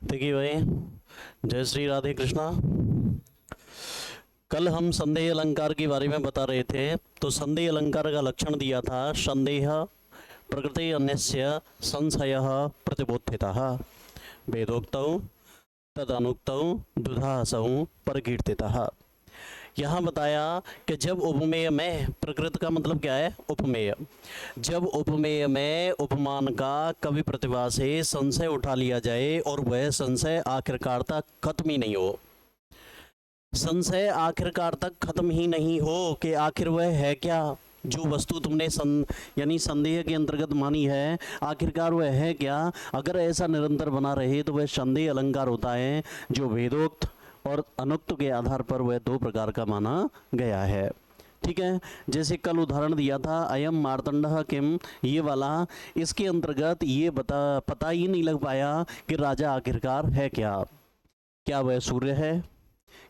देखिए भाई, जय श्री राधे कृष्णा। कल हम संदेह अलंकार के बारे में बता रहे थे। तो संदेह अलंकार का लक्षण दिया था संदेह प्रकृति अन्यस्य संशयः प्रतिबोधितः वेदोक्तौ तदनुक्तौ दुधासौ परकीर्तितः। यहाँ बताया कि जब उपमेय में, प्रकृति का मतलब क्या है? उपमेय। जब उपमेय में उपमान का कवि प्रतिभा से संशय उठा लिया जाए और वह संशय आखिरकार तक खत्म ही नहीं हो, संशय आखिरकार तक खत्म ही नहीं हो कि आखिर वह है क्या, जो वस्तु तुमने यानी संदेह के अंतर्गत मानी है, आखिरकार वह है क्या। अगर ऐसा निरंतर बना रहे तो वह संदेह अलंकार होता है, जो वेदोक्त और अनुक्त के आधार पर वह दो प्रकार का माना गया है। ठीक है, जैसे कल उदाहरण दिया था अयम मार्तंडः किम, ये वाला, इसके अंतर्गत ये पता ही नहीं लग पाया कि राजा आखिरकार है क्या। क्या वह सूर्य है,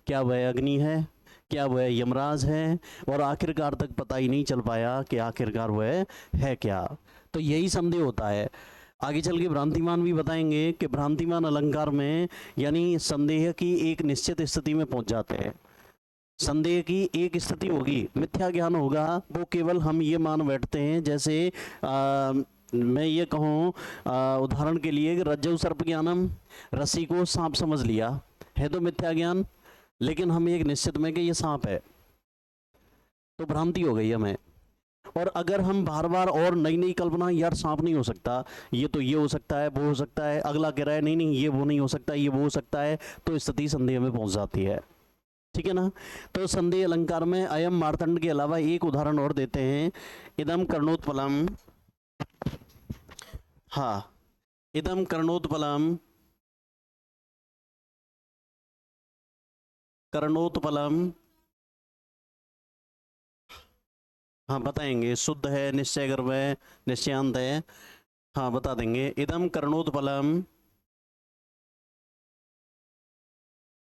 क्या वह अग्नि है, क्या वह यमराज है, और आखिरकार तक पता ही नहीं चल पाया कि आखिरकार वह है क्या। तो यही संदेह होता है। आगे चल के भ्रांतिमान भी बताएंगे कि भ्रांतिमान अलंकार में यानी संदेह की एक निश्चित स्थिति में पहुंच जाते हैं। संदेह की एक स्थिति होगी, मिथ्या ज्ञान होगा, वो केवल हम ये मान बैठते हैं। जैसे मैं ये कहूँ उदाहरण के लिए कि रज्जु सर्प ज्ञानम, रस्सी को सांप समझ लिया, है तो मिथ्या ज्ञान, लेकिन हम एक निश्चित में कि ये सांप है, तो भ्रांति हो गई हमें। और अगर हम बार बार और नई नई कल्पना, यार सांप नहीं हो सकता, ये तो ये हो सकता है, वो हो सकता है, अगला कह रहा है नहीं नहीं ये वो नहीं हो सकता, ये वो हो सकता है, तो स्थिति संदेह में पहुंच जाती है। ठीक है ना। तो संदेह अलंकार में अयम मार्तंड के अलावा एक उदाहरण और देते हैं, इदम कर्णोत्पलम। हाँ, इदम कर्णोत्पलम, कर्णोत्पलम, हाँ बताएंगे, शुद्ध है, निश्चय गर्भ है, निश्चयांत है, हाँ बता देंगे। इदम कर्णोत्पलम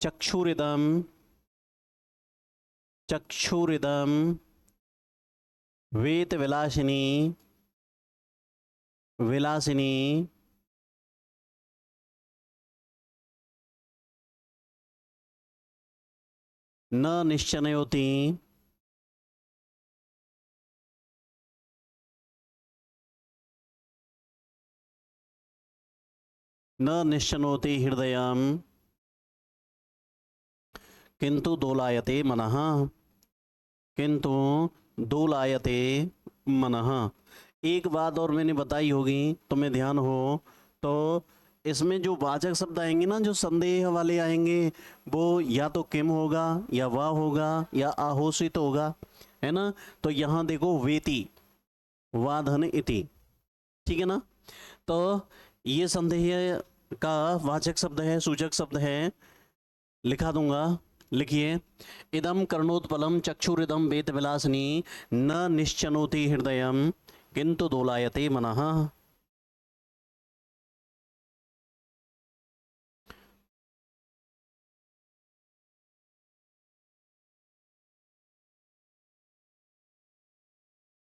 चक्षुरिदम, चक्षुरिदम वेत विलासिनी, विलासिनी न निश्चनयोति, न निश्चनोति हृदयम किंतु दोलायते मनः, किंतु दोलायते मनः। एक बात और मैंने बताई होगी, तुम्हें ध्यान हो तो, इसमें जो वाचक शब्द आएंगे ना, जो संदेह वाले आएंगे, वो या तो किम होगा, या वाह होगा, या आहोषित होगा, है ना। तो यहाँ देखो वेति, वाधन इति, ठीक है ना। तो ये संदेह का वाचक शब्द है, सूचक शब्द है, लिखा दूंगा, लिखिए। इदम कर्णोत्पलम चक्षुरिदम वेत विलासिनी न निश्चनोति हृदयम किंतु दोलायते मनः।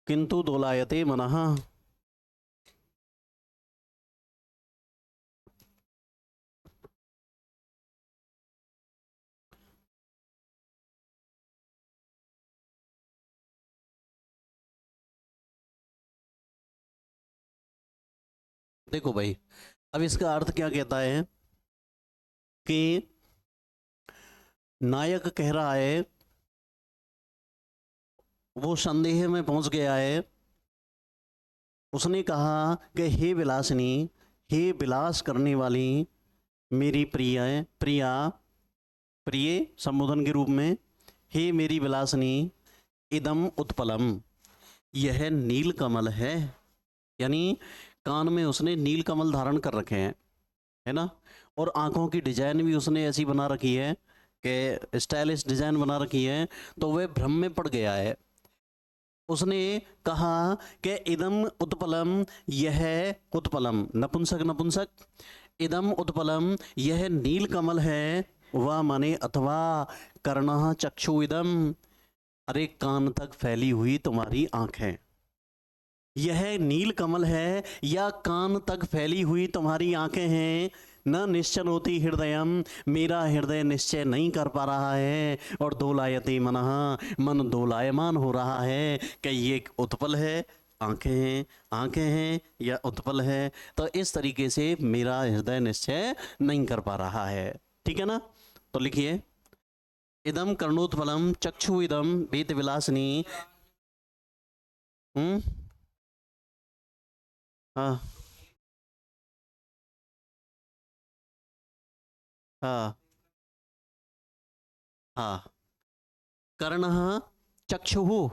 किंतु दोलायते मनः। देखो भाई, अब इसका अर्थ क्या कहता है कि नायक कह रहा है, वो संदेह में पहुंच गया है, उसने कहा कि हे विलासिनी, हे विलास करने वाली मेरी प्रिय, प्रिया, प्रिय संबोधन के रूप में, हे मेरी विलासिनी, इदम उत्पलम, यह नील कमल है। यानी कान में उसने नील कमल धारण कर रखे हैं, है ना, और आंखों की डिजाइन भी उसने ऐसी बना रखी है कि स्टाइलिश डिजाइन बना रखी है, तो वह भ्रम में पड़ गया है। उसने कहा कि इदम उत्पलम, यह उत्पलम, नपुंसक नपुंसक, इदम उत्पलम, यह नील कमल है, व माने अथवा कर्णः चक्षु इदम, अरे कान तक फैली हुई तुम्हारी आंखें, यह नील कमल है या कान तक फैली हुई तुम्हारी आंखें हैं। न निश्चल होती हृदयम, मेरा हृदय निश्चय नहीं कर पा रहा है। और दोलायते मनः, मन दोलायमान हो रहा है कि ये उत्पल है, आंखें हैं या उत्पल है। तो इस तरीके से मेरा हृदय निश्चय नहीं कर पा रहा है। ठीक है ना। तो लिखिए, इदम कर्णोत्पलम चक्षु इदम वेद विलासनी। हाँ हाँ हाँ। कर्ण चक्षु,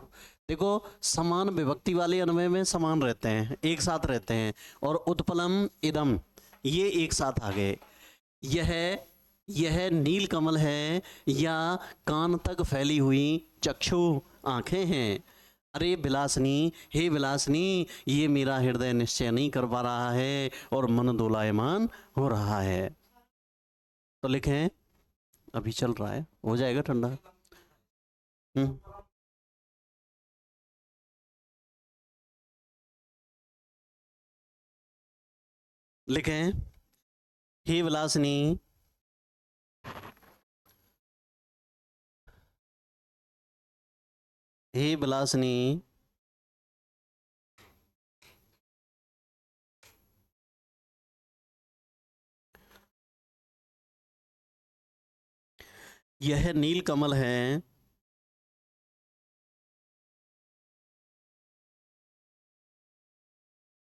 देखो समान विभक्ति वाले अन्वय में समान रहते हैं, एक साथ रहते हैं। और उत्पलम इदम, ये एक साथ आ गए। यह यह नील कमल है या कान तक फैली हुई चक्षु आंखें हैं। अरे विलासनी, हे विलासनी, ये मेरा हृदय निश्चय नहीं कर पा रहा है और मन दोलायमान हो रहा है। तो लिखें, अभी चल रहा है, हो जाएगा ठंडा। हम्म। लिखें, हे विलासिनी, हे विलासिनी, यह नील कमल है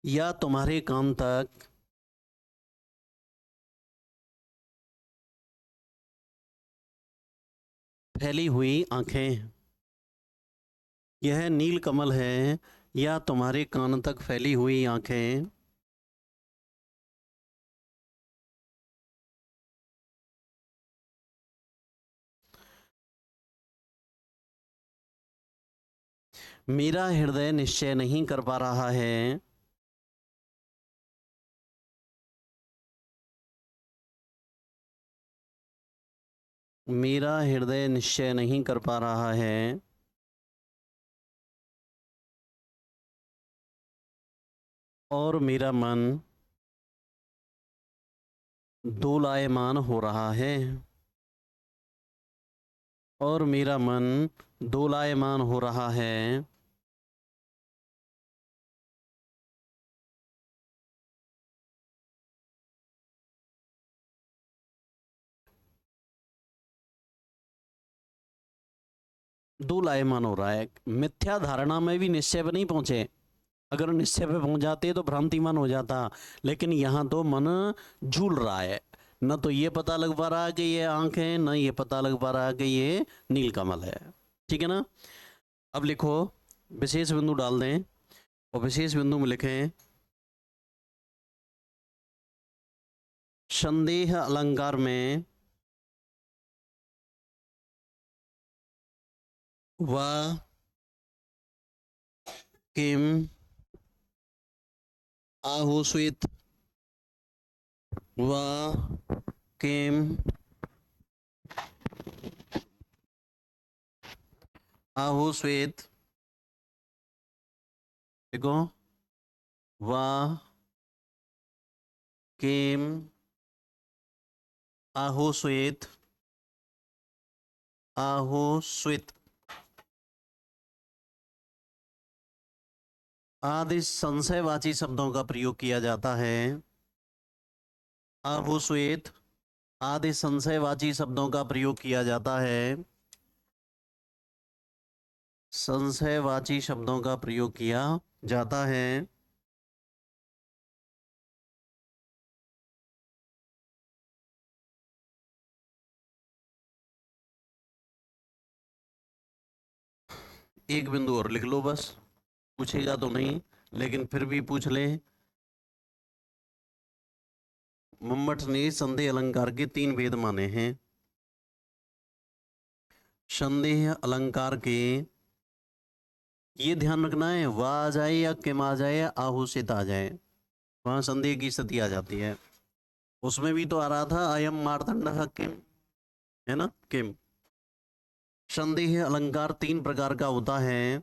या तुम्हारे कान तक फैली हुई आंखें। यह नील कमल है या तुम्हारे कान तक फैली हुई आंखें मेरा हृदय निश्चय नहीं कर पा रहा है। मेरा हृदय निश्चय नहीं कर पा रहा है और मेरा मन दोलायमान हो रहा है। और मेरा मन दोलायमान हो रहा है। दोलायमान हो रहा है। मिथ्या धारणा में भी निश्चय पर नहीं पहुंचे। अगर निश्चय पे पहुंच जाते तो भ्रांतिमान हो जाता, लेकिन यहाँ तो मन झूल रहा है। न तो ये पता लग पा रहा कि ये आंख है, न ये पता लग पा रहा कि ये नीलकमल है। ठीक है ना। अब लिखो, विशेष बिंदु डाल दें और विशेष बिंदु में लिखें, संदेह अलंकार में व किम आहुस्वित व किम आहुस्वित, देखो, व किम आहुस्वित आहुस्वित आदि संशयवाची शब्दों का प्रयोग किया जाता है। आहुस्वित आदि संशयवाची शब्दों का प्रयोग किया जाता है। संशयवाची शब्दों का प्रयोग किया जाता है। एक बिंदु और लिख लो बस, पूछेगा तो नहीं लेकिन फिर भी पूछ ले। मम्मट ने संदेह अलंकार के 3 भेद माने हैं। संदेह अलंकार के, ये ध्यान रखना है, वाह आ जाए या किम आ जाए या आहुषित आ जाए, वहां संदेह की स्थिति आ जाती है। उसमें भी तो आ रहा था अयम मार्तंड किम, है ना। किम संदेह अलंकार 3 प्रकार का होता है,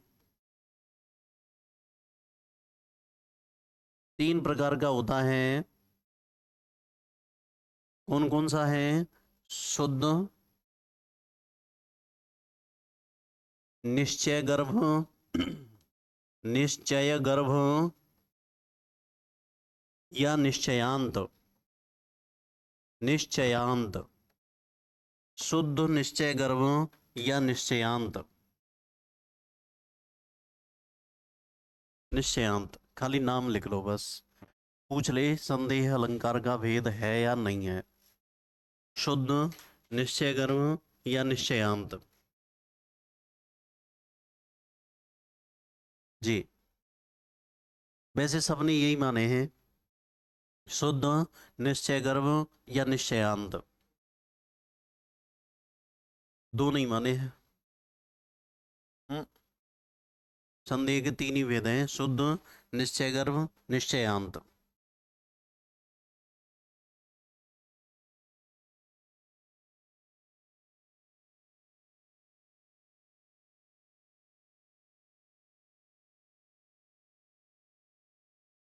3 प्रकार का होता है। कौन कौन सा है? शुद्ध, निश्चय गर्भ, निश्चय गर्भ या निश्चयांत। निश्चयांत, शुद्ध, निश्चय गर्भ या निश्चयांत। निश्चयांत खाली नाम लिख लो बस, पूछ ले संदेह अलंकार का भेद है या नहीं है। शुद्ध, निश्चय गर्भ या निश्चयांत। जी, वैसे सबने यही माने हैं, शुद्ध, निश्चय गर्भ या निश्चयांत, दो नहीं माने हैं। संदेह के 3 ही भेद हैं, शुद्ध, निश्चय गर्भ, निश्चयांत।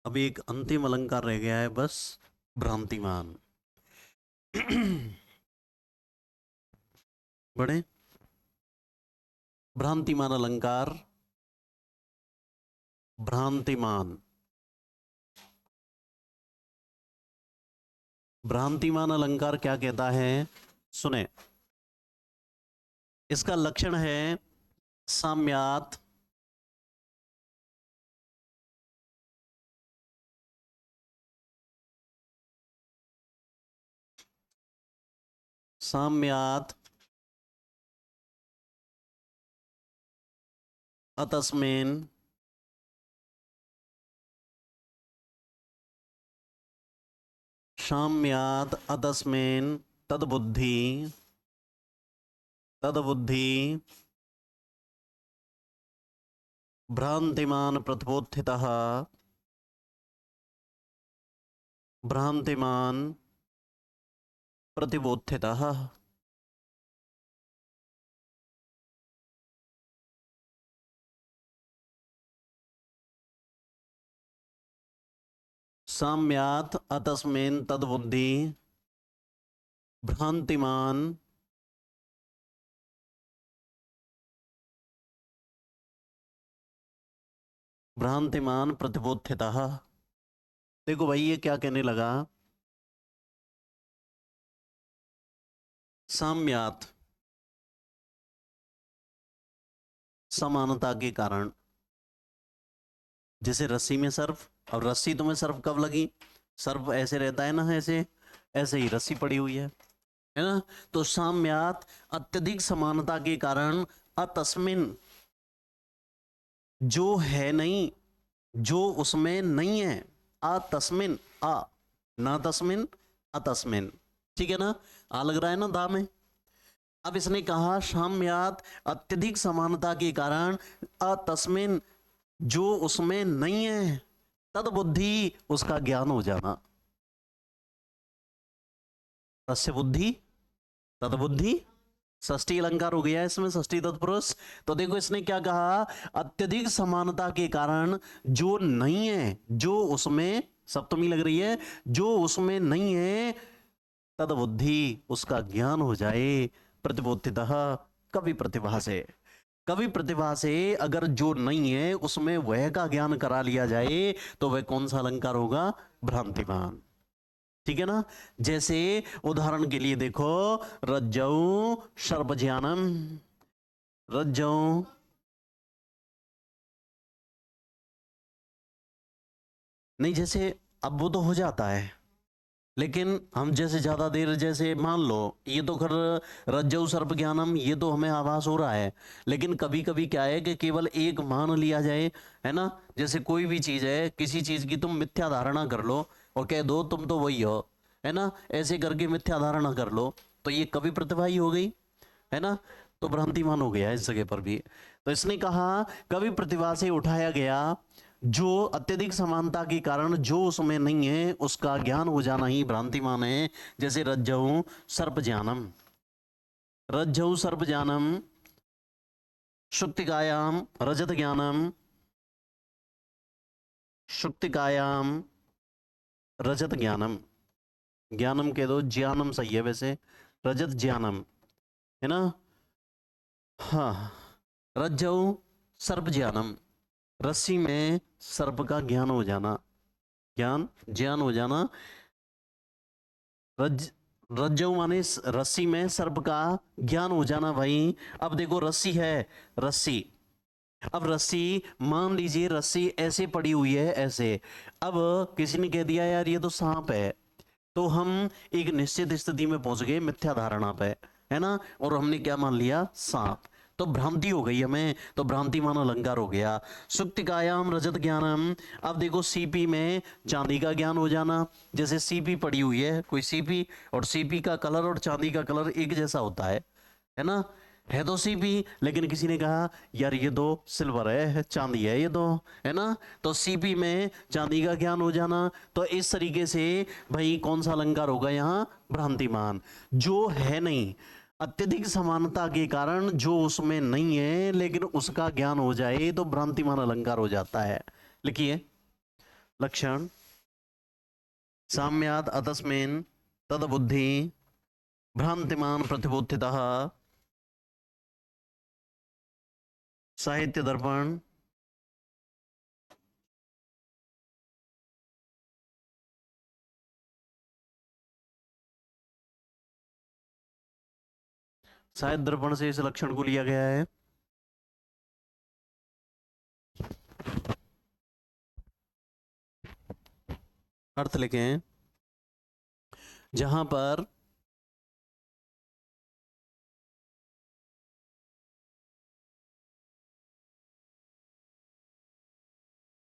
अभी एक अंतिम अलंकार रह गया है बस, भ्रांतिमान। बड़े भ्रांतिमान अलंकार, भ्रांतिमान। भ्रांतिमान अलंकार क्या कहता है? सुने, इसका लक्षण है साम्यात, साम्यात अतस्मिन् साम्यात अतस्मिन् तद्बुद्धि, तद्बुद्धि भ्रांतिमान प्रतिबोधितः, भ्रांतिमान प्रतिबोधितः। साम्यात अतस्मिन् तद्बुद्धि भ्रांतिमान भ्रांतिमान प्रतिबोधितः। देखो भाई ये क्या कहने लगा, साम्यात समानता के कारण, जैसे रस्सी में सर्फ, अब रस्सी तुम्हें सर्फ कब लगी? सर्फ ऐसे रहता है ना, ऐसे ऐसे ही रस्सी पड़ी हुई है ना। तो साम्यात अत्यधिक समानता के कारण, अतस्मिन जो है नहीं, जो उसमें नहीं है, अतस्मिन, आ ना तस्मिन, अतस्मिन, ठीक है ना। आ लग रहा है ना दा में। अब इसने कहा साम्यात अत्यधिक समानता के कारण, अतस्मिन जो उसमें नहीं है, तद्बुद्धि उसका ज्ञान हो जाना। तस्य बुद्धि तद्बुद्धि, षष्ठी अलंकार हो गया इसमें, षष्ठी तत्पुरुष। तो देखो इसने क्या कहा, अत्यधिक समानता के कारण जो नहीं है, जो उसमें, सप्तमी लग रही है, जो उसमें नहीं है, तद्बुद्धि उसका ज्ञान हो जाए। प्रतिबोधितः कवि प्रतिभा से, कवि प्रतिभा से अगर जो नहीं है उसमें वह का ज्ञान करा लिया जाए तो वह कौन सा अलंकार होगा? भ्रांतिमान, ठीक है ना। जैसे उदाहरण के लिए देखो, रज्जौ सर्वज्ञानम, रज्जौ नहीं, जैसे अब वो तो हो जाता है, लेकिन हम जैसे ज्यादा देर, जैसे मान लो ये तो खर रज्जौ सर्प ज्ञानम, ये तो हमें आभास हो रहा है, लेकिन कभी कभी क्या है कि केवल एक मान लिया जाए, है ना। जैसे कोई भी चीज है, किसी चीज की तुम मिथ्या धारणा कर लो और कह दो तुम तो वही हो, है ना, ऐसे करके मिथ्या धारणा कर लो, तो ये कवि प्रतिभा ही हो गई, है ना। तो भ्रांतिमान हो गया इस जगह पर भी। तो इसने कहा कवि प्रतिभा से उठाया गया, जो अत्यधिक समानता के कारण जो उसमें नहीं है उसका ज्ञान हो जाना ही भ्रांतिमान है। जैसे रज्जौ सर्प ज्ञानम, रज्जौ सर्पज्ञानम, शुक्तिकायाम रजत ज्ञानम, शुक्तिकायाम रजत ज्ञानम, ज्ञानम कह दो, ज्ञानम सही है वैसे, रजत ज्ञानम है ना। हाँ, रज्जौ सर्प ज्ञानम, रस्सी में सर्प का ज्ञान हो जाना, ज्ञान हो जाना। रज्जौ माने रस्सी में सर्प का ज्ञान हो जाना भाई। अब देखो रस्सी है, रस्सी, अब रस्सी मान लीजिए रस्सी ऐसे पड़ी हुई है ऐसे, अब किसी ने कह दिया यार ये तो सांप है, तो हम एक निश्चित स्थिति में पहुंच गए मिथ्या धारणा पे, है ना, और हमने क्या मान लिया, सांप, तो भ्रांति हो गई हमें, तो भ्रांति मान अलंकार हो गया। सुक्तिकायाम रजत ज्ञानम, अब देखो सीपी में चांदी का ज्ञान हो जाना, जैसे सीपी पड़ी हुई है कोई सीपी, और सीपी का कलर और चांदी का कलर एक जैसा होता है ना, है तो सीपी, लेकिन किसी ने कहा यार ये तो सिल्वर है, चांदी है ये तो, है ना, तो सीपी में चांदी का ज्ञान हो जाना। तो इस तरीके से भाई कौन सा अलंकार होगा यहाँ, भ्रांतिमान, जो है नहीं, अत्यधिक समानता के कारण जो उसमें नहीं है लेकिन उसका ज्ञान हो जाए तो भ्रांतिमान अलंकार हो जाता है। लिखिए लक्षण, साम्याद अतस्मिन् तद बुद्धि भ्रांतिमान प्रतिबोधितः, साहित्य दर्पण, साहित्य दर्पण से इस लक्षण को लिया गया है। अर्थ लिखें, जहां पर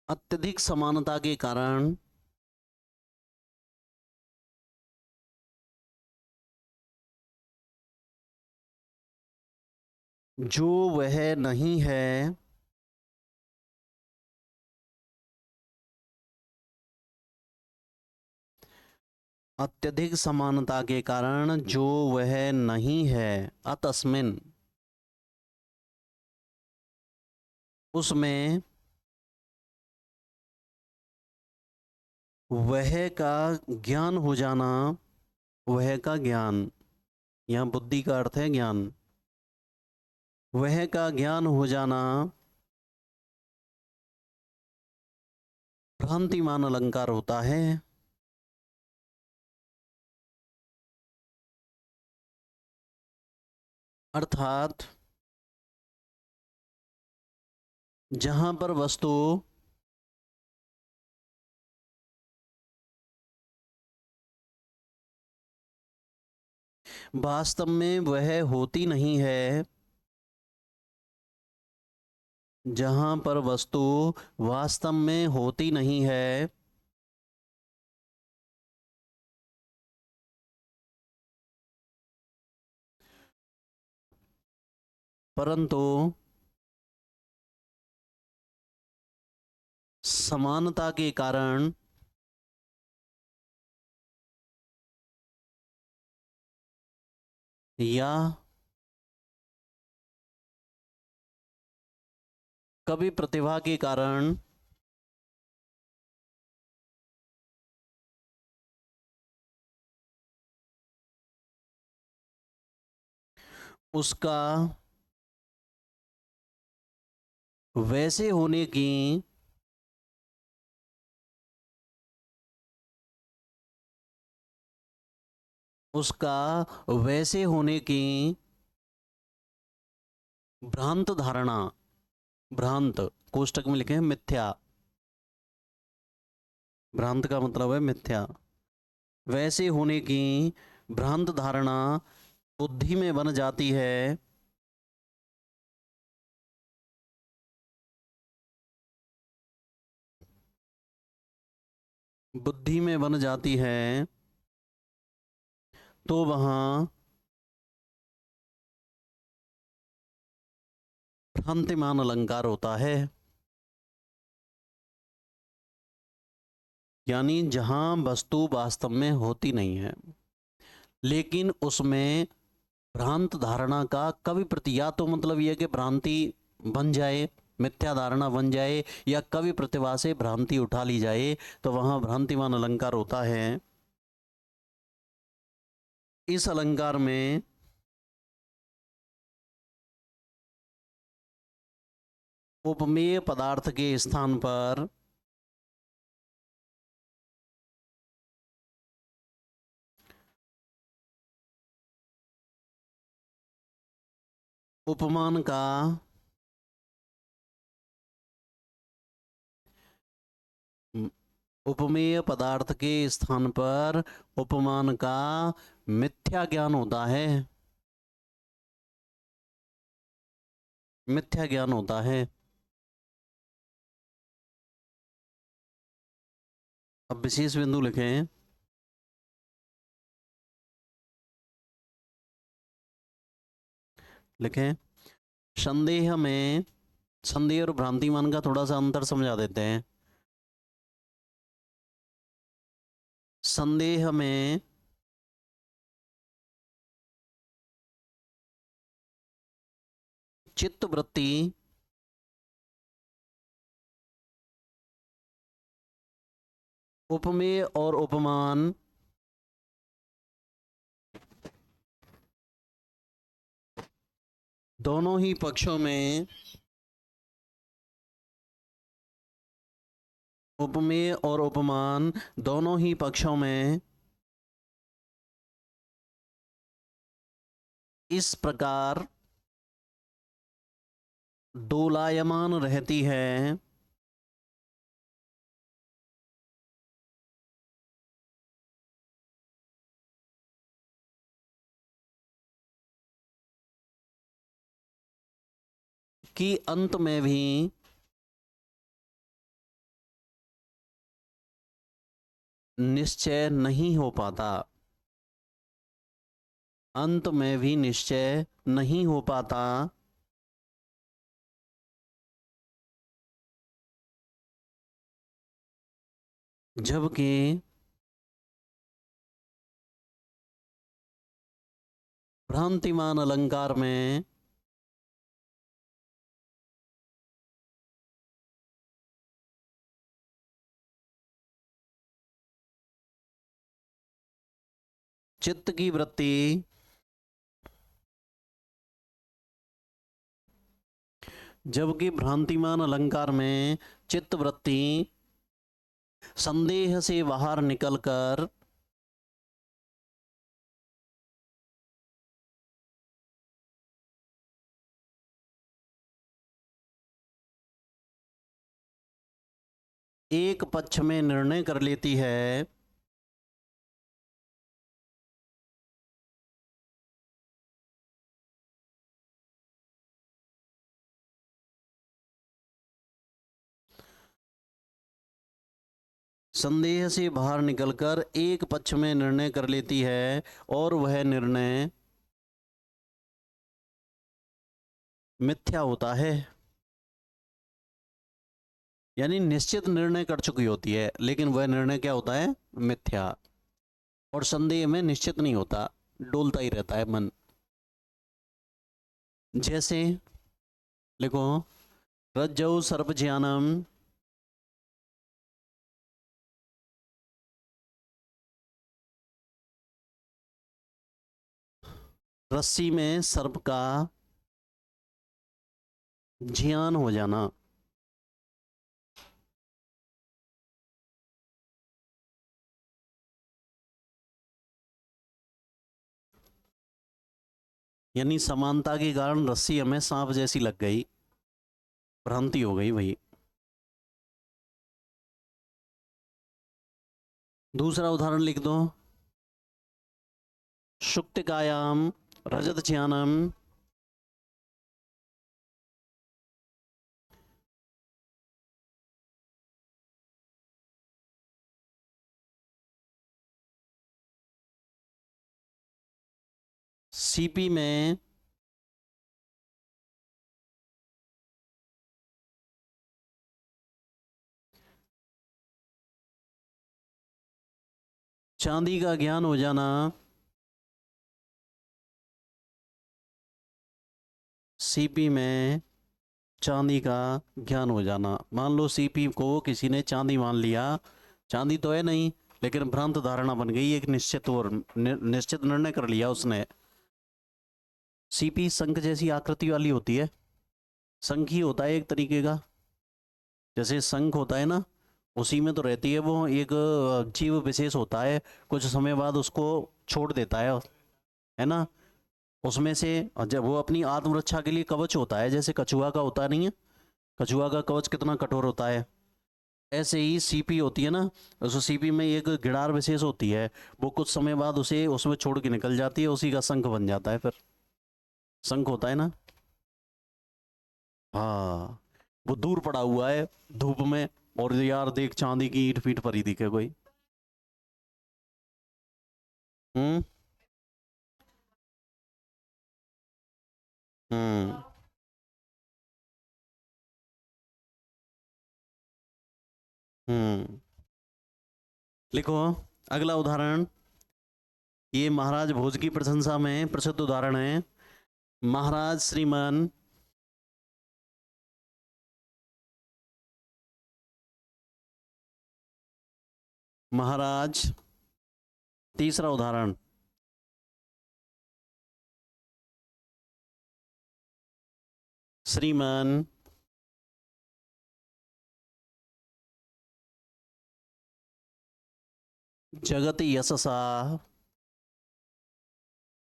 अत्यधिक समानता के कारण जो वह नहीं है अत्यधिक समानता के कारण जो वह नहीं है, अतस्मिन उसमें वह का ज्ञान हो जाना, वह का ज्ञान, यहाँ बुद्धि का अर्थ है ज्ञान, वह का ज्ञान हो जाना भ्रांतिमान अलंकार होता है। अर्थात जहां पर वस्तु वास्तव में वह होती नहीं है, जहां पर वस्तु वास्तव में होती नहीं है, परंतु समानता के कारण या कभी प्रतिभा के कारण उसका वैसे होने की उसका वैसे होने की भ्रांत धारणा, भ्रांत कोष्टक में लिखे हैं मिथ्या, भ्रांत का मतलब है मिथ्या, वैसे होने की भ्रांत धारणा बुद्धि में बन जाती है, बुद्धि में बन जाती है, तो वहां भ्रांतिमान अलंकार होता है। यानी जहां वस्तु वास्तव में होती नहीं है लेकिन उसमें भ्रांत धारणा का कवि प्रति, या तो मतलब यह कि भ्रांति बन जाए, मिथ्या धारणा बन जाए, या कवि प्रतिभा से भ्रांति उठा ली जाए, तो वहां भ्रांतिमान अलंकार होता है। इस अलंकार में उपमेय पदार्थ के स्थान पर उपमान का उपमेय पदार्थ के स्थान पर उपमान का मिथ्या ज्ञान होता है, मिथ्या ज्ञान होता है। अब विशेष बिंदु लिखें। लिखें संदेह में, संदेह और भ्रांतिमान का थोड़ा सा अंतर समझा देते हैं। संदेह में चित्त वृत्ति उपमेय और उपमान दोनों ही पक्षों में, उपमेय और उपमान दोनों ही पक्षों में इस प्रकार दोलायमान रहती है कि अंत में भी निश्चय नहीं हो पाता, अंत में भी निश्चय नहीं हो पाता। जबकि भ्रांतिमान अलंकार में चित्त की वृत्ति जबकि भ्रांतिमान अलंकार में चित्त वृत्ति संदेह से बाहर निकलकर एक पक्ष में निर्णय कर लेती है, संदेह से बाहर निकलकर एक पक्ष में निर्णय कर लेती है, और वह निर्णय मिथ्या होता है। यानी निश्चित निर्णय कर चुकी होती है, लेकिन वह निर्णय क्या होता है? मिथ्या। और संदेह में निश्चित नहीं होता, डोलता ही रहता है मन। जैसे लिखो रज्जौ सर्पज्ञानम रस्सी में सर्प का ज्ञान हो जाना। यानी समानता के कारण रस्सी हमें सांप जैसी लग गई, भ्रांति हो गई भाई। दूसरा उदाहरण लिख दो। शुक्तिकायाम रजत ज्ञानम सीपी में चांदी का ज्ञान हो जाना सीपी में चांदी का ज्ञान हो जाना। मान लो सीपी को किसी ने चांदी मान लिया, चांदी तो है नहीं लेकिन भ्रांत धारणा बन गई, एक निश्चित और निश्चित निर्णय कर लिया उसने। सीपी शंख जैसी आकृति वाली होती है, शंख ही होता है एक तरीके का, जैसे शंख होता है ना, उसी में तो रहती है वो। एक जीव विशेष होता है, कुछ समय बाद उसको छोड़ देता है ना। उसमें से जब वो अपनी आत्मरक्षा के लिए कवच होता है, जैसे कछुआ का होता नहीं है, कछुआ का कवच कितना कठोर होता है, ऐसे ही सीपी होती है ना, उस सीपी में एक गिड़ार विशेष होती है, वो कुछ समय बाद उसे उसमें छोड़ के निकल जाती है, उसी का शंख बन जाता है, फिर शंख होता है ना। हाँ, वो दूर पड़ा हुआ है धूप में, और यार देख चांदी की ईंट फीट पड़ी दिखे कोई। हम्म। हम्म। हम्म। लिखो अगला उदाहरण। ये महाराज भोज की प्रशंसा में प्रसिद्ध उदाहरण है। महाराज श्रीमान महाराज, तीसरा उदाहरण, श्रीमान जगत यशसा,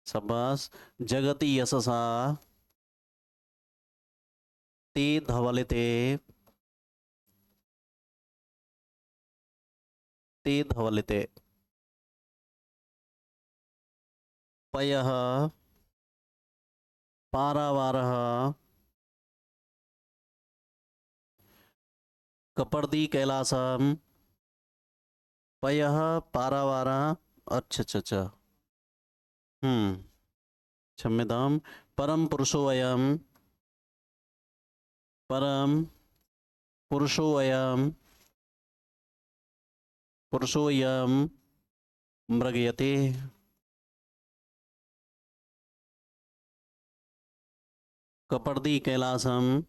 शाबाश, जगत यशसा ते धवलिते, ते धवलिते पयः पारावारः कपर्दी कैलासम, पयः पारावारः, अच्छा अच्छा अच्छा, क्षम्यताम, परम पुरुषोऽयं, परम पुरुषोऽयं, पुरुषोऽयं मृगयते, कपर्दी कैलासम,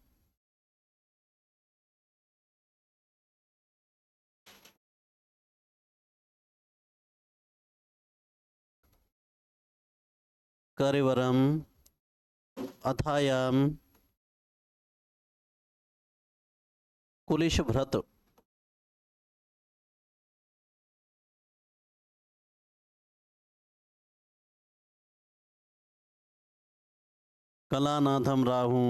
करिवरम अथायम कुलिशभृत कलानाथम राहु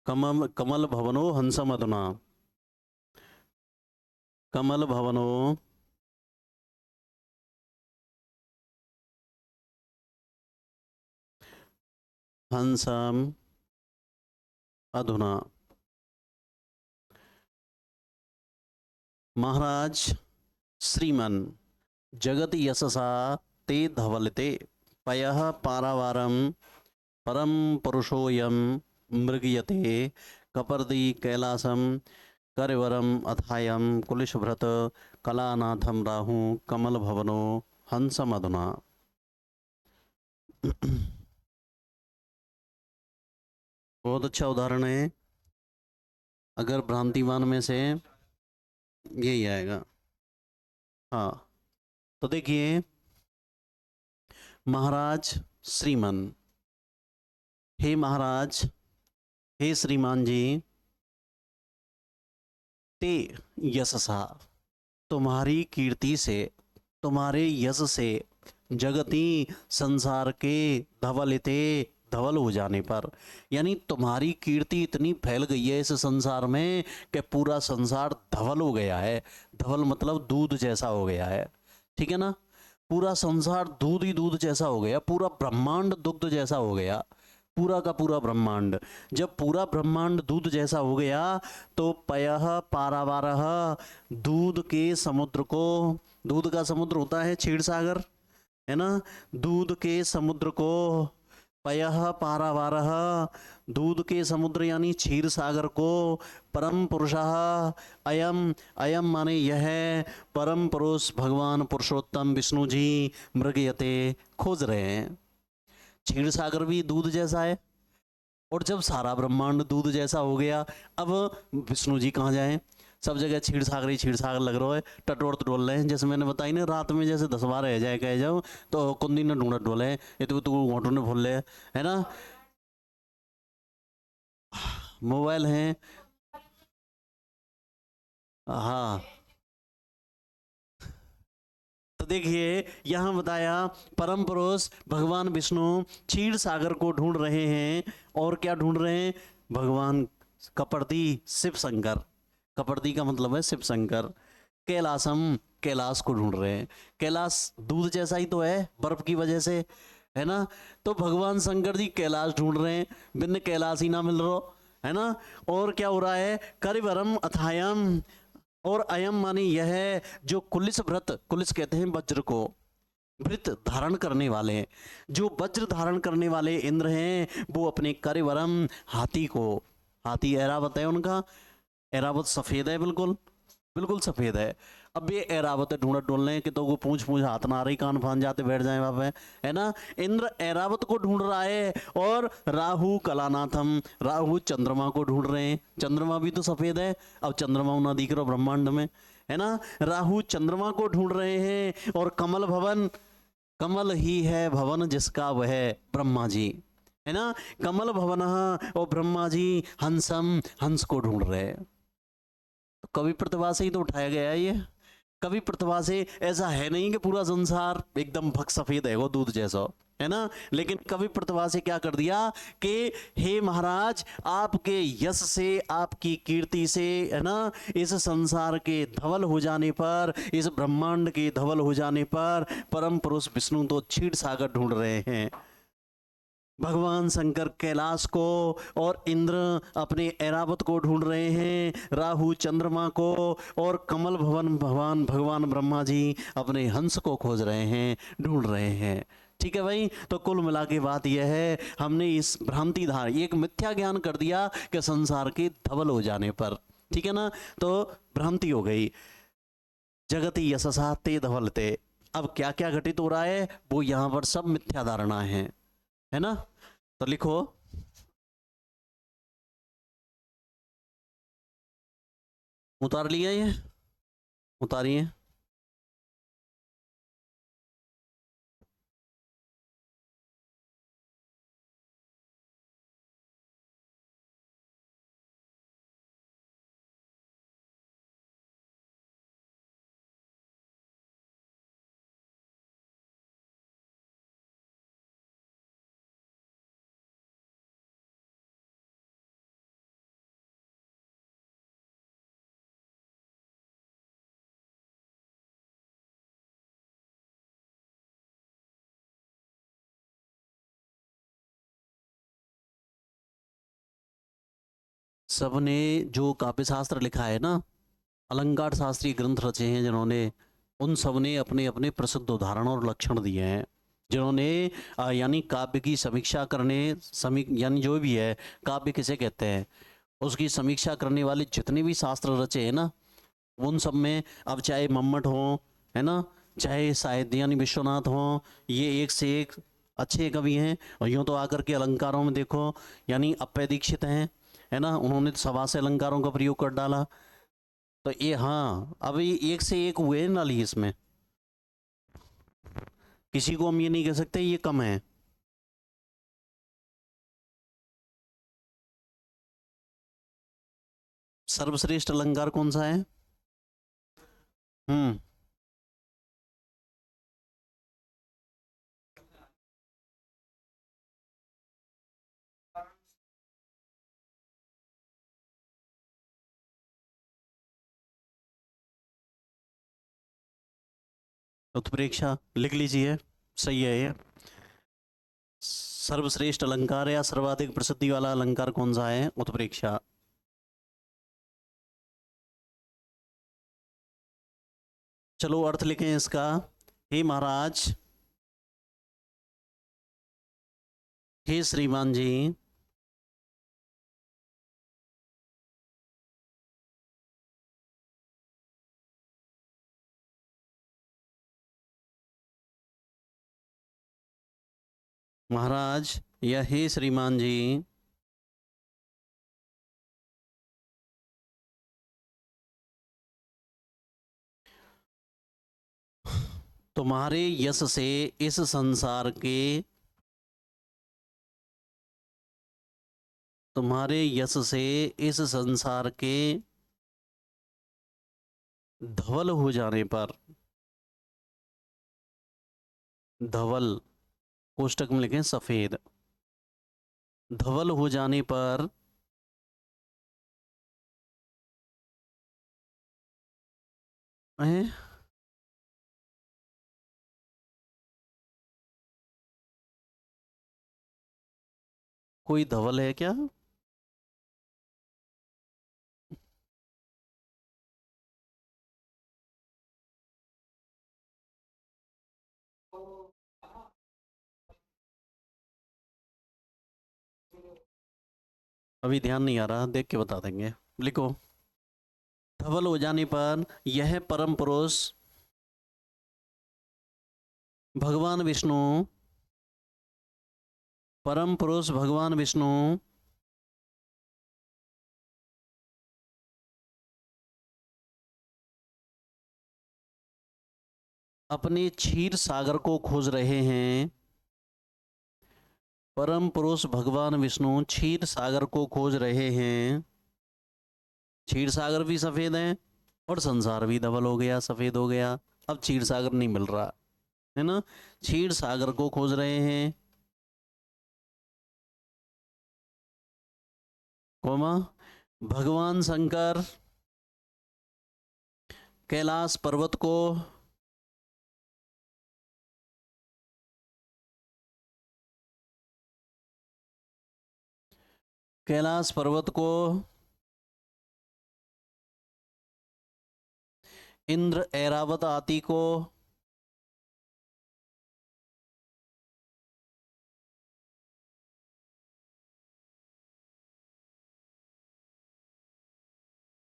कमल भवनो हंसमधुना, कमल भवनो हंसम अधुना। महाराज श्रीमन जगत यशसा ते धवलते पयः पारावारम परम पुरुषोयम मृगयते कपर्दी कैलासम करिवरम अथायम कुलिशभृत कलानाथम राहु कमल भवनो हंसम अधुना। बहुत अच्छा उदाहरण है, अगर भ्रांतिमान में से यही आएगा। हाँ, तो देखिए, महाराज श्रीमान, हे महाराज, हे श्रीमान जी, ते यशसा, तुम्हारी कीर्ति से, तुम्हारे यश से, जगती संसार के धवलिते, धवल हो जाने पर, यानी तुम्हारी कीर्ति इतनी फैल गई है इस संसार में कि पूरा संसार धवल हो गया है। धवल मतलब दूध जैसा हो गया है, ठीक है ना। पूरा संसार दूध ही दूध जैसा हो गया, पूरा ब्रह्मांड दुग्ध जैसा हो गया, पूरा का पूरा ब्रह्मांड। जब पूरा ब्रह्मांड दूध जैसा हो गया तो पयः पारावारः, दूध के समुद्र को, दूध का समुद्र होता है क्षीर सागर, है ना, दूध के समुद्र को पयः पारावारः, दूध के समुद्र यानी क्षीर सागर को, परम पुरुषः, अयम, अयम माने यह, परम पुरुष भगवान पुरुषोत्तम विष्णु जी मृगयते खोज रहे हैं। क्षीर सागर भी दूध जैसा है, और जब सारा ब्रह्मांड दूध जैसा हो गया, अब विष्णु जी कहाँ जाएं? सब जगह क्षीर सागर ही क्षीर सागर लग रहा है, टटोर तो डोल रहे हैं। जैसे मैंने बताई ना, रात में जैसे 10 बार रह जाए कह जाओ तो कुंदी ने ढूंढत डोले, ये तो तू घोटू ने भूल ले, है ना। मोबाइल है, हाँ। तो देखिए यहाँ बताया, परम पुरुष भगवान विष्णु क्षीर सागर को ढूंढ रहे हैं, और क्या ढूंढ रहे हैं? भगवान कपर्दी शिव शंकर, कपर्दी का मतलब है शिव शंकर, कैलासम, कैलाश को ढूंढ रहे हैं। कैलाश दूध जैसा ही तो है बर्फ की वजह से, है ना। तो भगवान शंकर जी कैलाश ढूंढ रहे हैं, बिन कैलाश ही ना मिल रहा, है ना। और क्या हो रहा है? करिवरम अथायम, और अयम माने यह है, जो कुलिस व्रत, कुलिस कहते हैं वज्र को, वृत धारण करने वाले, जो वज्र धारण करने वाले इंद्र हैं, वो अपने करिवरम हाथी को, हाथी ऐरावत है उनका, ऐरावत सफेद है, बिल्कुल बिल्कुल सफेद है। अब ये ऐरावत ढूंढत डोलने कि तो वो पूछ पूछ हाथ ना आ रही, कान फान जाते बैठ जाए वहां पे, है ना। इंद्र ऐरावत को ढूंढ रहा है, और राहु कलानाथम, राहु चंद्रमा को ढूंढ रहे हैं। चंद्रमा भी तो सफेद है, अब चंद्रमा ना दिख रहा ब्रह्मांड में, है ना। राहु चंद्रमा को ढूंढ रहे हैं, और कमल भवन, कमल ही है भवन जिसका वह ब्रह्मा जी, है ना। कमल भवन, और ब्रह्मा जी हंसम, हंस को ढूंढ रहे हैं। तो कवि प्रतिभा से ही तो उठाया गया है ये, कवि प्रतिभा से। ऐसा है नहीं कि पूरा संसार एकदम भक सफेद है वो दूध जैसा, है ना। लेकिन कवि प्रतिभा से क्या कर दिया कि हे महाराज, आपके यश से, आपकी कीर्ति से, है ना, इस संसार के धवल हो जाने पर, इस ब्रह्मांड के धवल हो जाने पर, परम पुरुष विष्णु तो क्षीर सागर ढूंढ रहे हैं। भगवान शंकर कैलाश को, और इंद्र अपने ऐरावत को ढूंढ रहे हैं, राहु चंद्रमा को, और कमल भवन भगवान भगवान ब्रह्मा जी अपने हंस को खोज रहे हैं, ढूंढ रहे हैं। ठीक है भाई। तो कुल मिला के बात यह है, हमने इस भ्रांति धार, एक मिथ्या ज्ञान कर दिया कि संसार के धवल हो जाने पर, ठीक है ना, तो भ्रांति हो गई। जगति यशसा ते धवलते। अब क्या क्या घटित हो रहा है वो यहां पर सब मिथ्या धारणा है ना। तो लिखो, उतार लिया ये, उतारिए। सबने जो काव्य शास्त्र लिखा है ना, अलंकार शास्त्रीय ग्रंथ रचे हैं जिन्होंने, उन सब ने अपने अपने प्रसिद्ध उदाहरण और लक्षण दिए हैं। जिन्होंने यानी काव्य की समीक्षा करने, यानी जो भी है काव्य किसे कहते हैं, उसकी समीक्षा करने वाले जितने भी शास्त्र रचे हैं ना, उन सब में, अब चाहे मम्मट हो, है ना, चाहे साहित्य यानी विश्वनाथ हो, ये एक से एक अच्छे कवि हैं। और यूँ तो आकर के अलंकारों में देखो, यानी अप्पय दीक्षित हैं, है ना, उन्होंने तो सभा से अलंकारों का प्रयोग कर डाला। तो ये, हाँ, अब ये एक से एक हुए नाली इसमें, किसी को हम ये नहीं कह सकते ये कम है। सर्वश्रेष्ठ अलंकार कौन सा है? हम्म। उत्प्रेक्षा लिख लीजिए, सही है ये। सर्वश्रेष्ठ अलंकार या सर्वाधिक प्रसिद्धि वाला अलंकार कौन सा है? उत्प्रेक्षा। चलो अर्थ लिखें इसका। हे महाराज, हे श्रीमान जी, महाराज या हे श्रीमान जी, तुम्हारे यश से इस संसार के, तुम्हारे यश से इस संसार के धवल हो जाने पर, धवल कोष्टक में लिखें सफेद, धवल हो जाने पर हैं? कोई धवल है क्या? अभी ध्यान नहीं आ रहा, देख के बता देंगे। लिखो, धवल हो जाने पर यह परम पुरुष भगवान विष्णु, परम पुरुष भगवान विष्णु अपने क्षीर सागर को खोज रहे हैं। परम पुरुष भगवान विष्णु क्षीर सागर को खोज रहे हैं। क्षीर सागर भी सफेद है और संसार भी धवल हो गया, सफेद हो गया। अब क्षीर सागर नहीं मिल रहा है ना, क्षीर सागर को खोज रहे हैं, कोमा भगवान शंकर कैलाश पर्वत को, कैलाश पर्वत को इंद्र ऐरावत आदि को,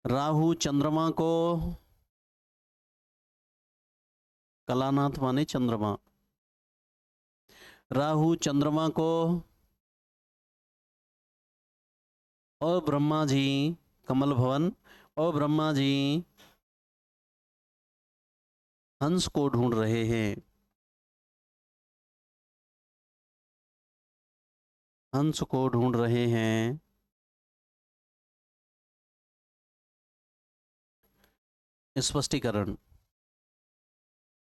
राहु चंद्रमा को, कलानाथ माने चंद्रमा, राहु चंद्रमा को और ब्रह्मा जी कमल भवन, और ब्रह्मा जी हंस को ढूंढ रहे हैं। हंस को ढूंढ रहे हैं। स्पष्टीकरण,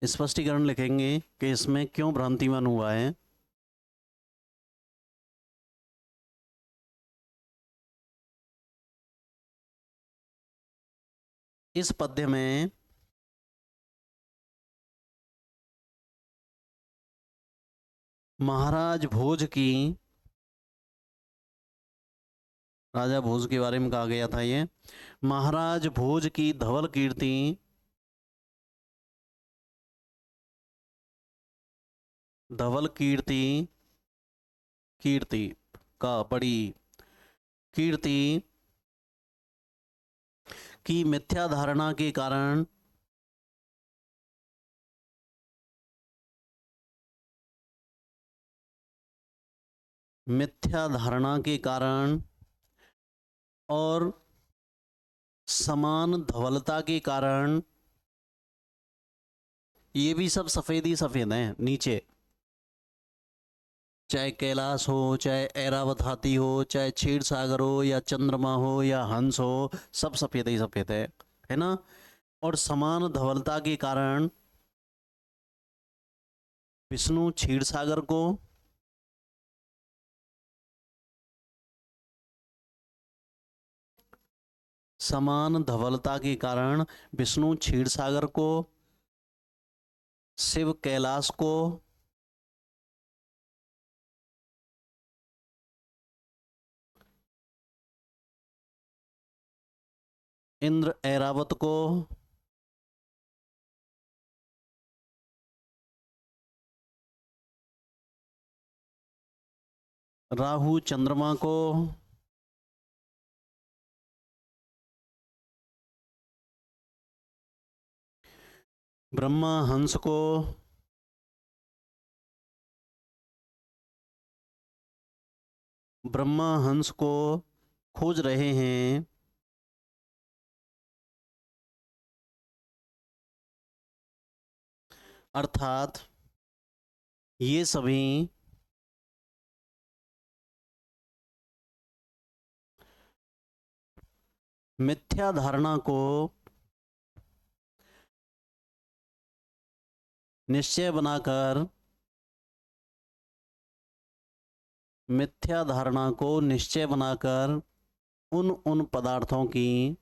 स्पष्टीकरण लिखेंगे कि इसमें क्यों भ्रांतिमान हुआ है। इस पद्य में महाराज भोज की, राजा भोज के बारे में कहा गया था। ये महाराज भोज की धवल कीर्ति, धवल कीर्ति, कीर्ति का बड़ी कीर्ति की मिथ्या धारणा के कारण, मिथ्या धारणा के कारण और समान धवलता के कारण, ये भी सब सफेद ही सफेद हैं नीचे, चाहे कैलाश हो, चाहे ऐरावत हाथी हो, चाहे क्षीर सागर हो, या चंद्रमा हो, या हंस हो, सब सफेद ही सफेद है ना। और समान धवलता के कारण विष्णु क्षीर सागर को, समान धवलता के कारण विष्णु क्षीर सागर को, शिव कैलाश को, इंद्र ऐरावत को, राहु चंद्रमा को, ब्रह्मा हंस को, ब्रह्मा हंस को खोज रहे हैं, अर्थात ये सभी मिथ्या धारणा को निश्चय बनाकर, मिथ्या धारणा को निश्चय बनाकर उन पदार्थों की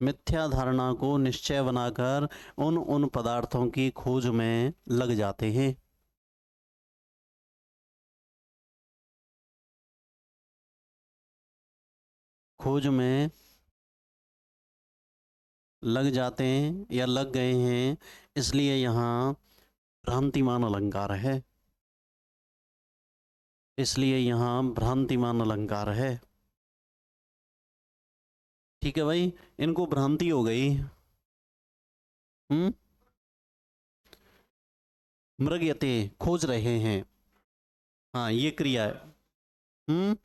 मिथ्या धारणा को निश्चय बनाकर उन पदार्थों की खोज में लग जाते हैं। खोज में लग जाते हैं या लग गए हैं, इसलिए यहाँ भ्रांतिमान अलंकार है, इसलिए यहाँ भ्रांतिमान अलंकार है। ठीक है भाई, इनको भ्रांति हो गई। मृगयते खोज रहे हैं, हाँ ये क्रिया है।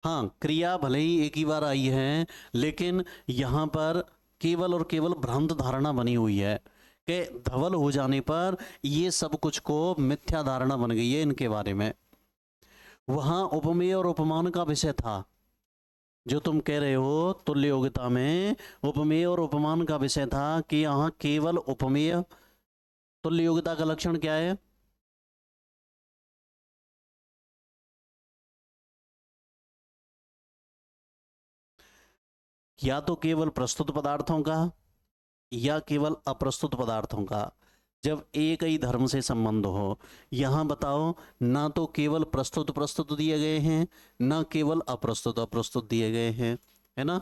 हाँ, क्रिया भले ही एक ही बार आई है, लेकिन यहाँ पर केवल और केवल भ्रांत धारणा बनी हुई है कि धवल हो जाने पर ये सब कुछ को मिथ्या धारणा बन गई है इनके बारे में। वहाँ उपमेय और उपमान का विषय था, जो तुम कह रहे हो तुल्य योग्यता में उपमेय और उपमान का विषय था कि यहाँ केवल उपमेय। तुल्य योग्यता का लक्षण क्या है? या तो केवल प्रस्तुत पदार्थों का या केवल अप्रस्तुत पदार्थों का, जब एक ही धर्म से संबंध हो। यहाँ बताओ, ना तो केवल प्रस्तुत दिए गए हैं, ना केवल अप्रस्तुत दिए गए हैं, है ना।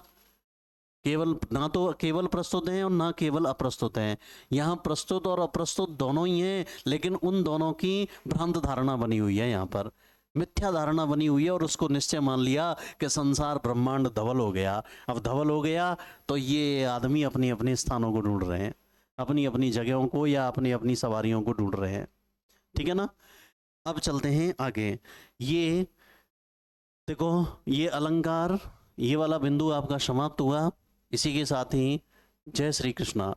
केवल ना तो केवल प्रस्तुत हैं और ना केवल अप्रस्तुत हैं। यहाँ प्रस्तुत और अप्रस्तुत दोनों ही हैं, लेकिन उन दोनों की भ्रांत धारणा बनी हुई है, यहाँ पर मिथ्या धारणा बनी हुई है, और उसको निश्चय मान लिया कि संसार ब्रह्मांड धवल हो गया। अब धवल हो गया तो ये आदमी अपनी अपने स्थानों को ढूंढ रहे हैं, अपनी अपनी जगहों को या अपनी अपनी सवारियों को ढूंढ रहे हैं। ठीक है ना। अब चलते हैं आगे। ये देखो, ये अलंकार, ये वाला बिंदु आपका समाप्त हुआ। इसी के साथ ही जय श्री कृष्णा।